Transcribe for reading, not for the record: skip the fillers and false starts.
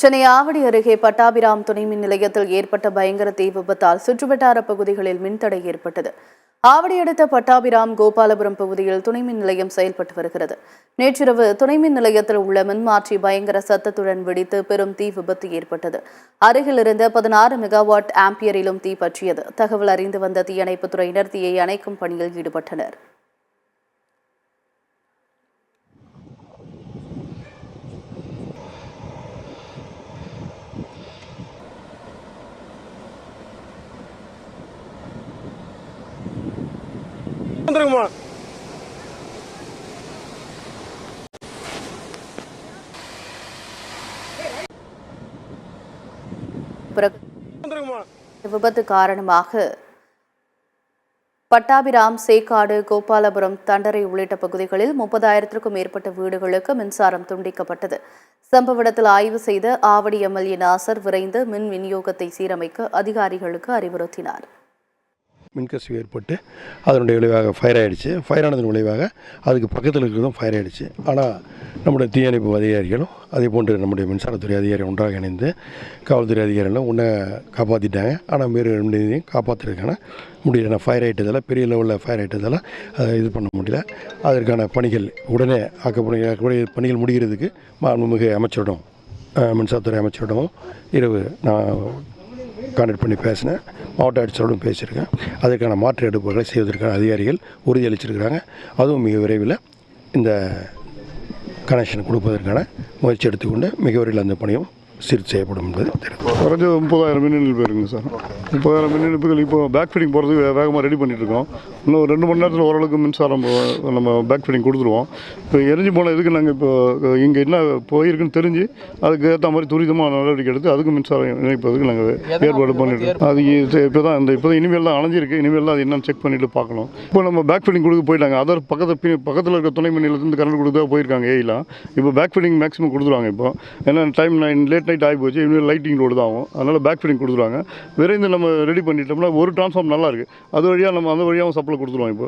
சென்னை ஆவடி அருகே பட்டாபிராம் துணை மின் நிலையத்தில் ஏற்பட்ட பயங்கர தீ விபத்தால் சுற்றுவட்டார பகுதிகளில் மின்தடை ஏற்பட்டது. ஆவடி அடுத்த பட்டாபிராம் கோபாலபுரம் பகுதியில் துணை மின் நிலையம் செயல்பட்டு வருகிறது. நேற்றிரவு துணை மின் நிலையத்தில் உள்ள மின்மாற்றி பயங்கர சத்தத்துடன் வெடித்து பெரும் தீ விபத்து ஏற்பட்டது. அருகில் இருந்த 16 மெகாவாட் ஆம்பியரிலும் தீ பற்றியது. தகவல் அறிந்து வந்த தீயணைப்புத் துறையினர் தீயை அணைக்கும் பணியில் ஈடுபட்டனர். விபத்து காரணமாக பட்டாபிராம், சேக்காடு, கோபாலபுரம், தண்டரை உள்ளிட்ட பகுதிகளில் 30,000க்கும் மேற்பட்ட வீடுகளுக்கு மின்சாரம் துண்டிக்கப்பட்டது. சம்பவ இடத்தில் ஆய்வு செய்த ஆவடி எம்எல்ஏ நாசர் விரைந்து மின் விநியோகத்தை சீரமைக்க அதிகாரிகளுக்கு அறிவுறுத்தினார். மின்கசிவு ஏற்பட்டு அதனுடைய விளைவாக ஃபயர் ஆகிடுச்சு. ஃபயர் ஆனதன் விளைவாக அதுக்கு பக்கத்தில் இருக்கிறதும் ஃபயர் ஆகிடுச்சு. ஆனால் நம்முடைய தீயணைப்பு அதிகாரிகளும் அதே போன்று நம்முடைய மின்சாரத்துறை அதிகாரிகள் ஒன்றாக இணைந்து காவல்துறை அதிகாரிகளும் ஒன்றை காப்பாற்றிட்டாங்க. ஆனால் வேறு 2 காப்பாற்றுறதுக்கான முடியல. ஃபயர் ஆகிட்டதால் பெரிய லெவலில் ஃபயர் ஆகிட்டதால் அதை இது பண்ண முடியல. அதற்கான பணிகள் உடனே ஆக்கப்படக்கூடிய பணிகள் முடிகிறதுக்கு மாண்புமிகு அமைச்சரிடம், மின்சாரத்துறை அமைச்சரிடமும் இரவு நான் கான்டாக்ட் பண்ணி பேசினேன். மாவட்ட ஆட்சியரோடும் பேசியிருக்கேன். அதற்கான மாற்று எடுப்புகளை செய்வதற்கான அதிகாரிகள் உறுதியளிச்சிருக்கிறாங்க. அதுவும் மிக விரைவில் இந்த கனெக்ஷன் கொடுப்பதற்கான முயற்சி எடுத்துக்கொண்டு மிக விரைவில் அந்த பணியும் சீர் செய்யப்படும் என்பது தெரியும். குறைஞ்ச 30,000 மின் இணைப்பு இருக்குங்க சார். 30,000 மின் இணைப்புகள் இப்போ பேக் ஃபிட்டிங் போகிறதுக்கு வேகமாக ரெடி பண்ணிட்டுருக்கோம். இன்னும் 2 மணி நேரத்தில் ஓரளவுக்கு மின்சாரம் நம்ம பேக் ஃபிட்டிங் கொடுத்துருவோம். இப்போ எரிஞ்சு போன இதுக்கு நாங்கள் இப்போ இங்கே என்ன போயிருக்குன்னு தெரிஞ்சு அதுக்கு ஏற்ற மாதிரி துரிதமாக நடவடிக்கை எடுத்து அதுக்கு மின்சாரம் இணைப்பதுக்கு நாங்கள் ஏற்பாடு பண்ணிட்டுருக்கோம். அது இப்போ தான் இனிமேல் தான் அணைஞ்சிருக்கு. இனிமேல் தான் அது என்னன்னு செக் பண்ணிவிட்டு பார்க்கணும். இப்போ நம்ம பேக் ஃபிட்டிங் கொடுக்க போயிட்டாங்க. அதர் பக்கத்தில் இருக்க துணை மின் நிலையத்துலேருந்து கரண்ட் கொடுத்தா போயிருக்காங்க ஏலாம். இப்போ பேக் ஃபிட்டிங் மேக்ஸிமம் கொடுத்துருவாங்க. இப்போ ஏன்னா டைம் லேட் நைட் ஆகி போச்சு. இனிமேல் லைட்டிங் லோடு தான் ஆகும். அதனால் பேக் ஃபிட்டிங் கொடுத்துருவாங்க. விரைந்து நம்ம ரெடி பண்ணிட்டோம்னா ஒரு டிரான்ஸ்ஃபார்ம் நல்லா இருக்குது. அது வழியாக நம்ம அந்த வழியாகவும் சப்ளை கொடுத்துருவோம். இப்போ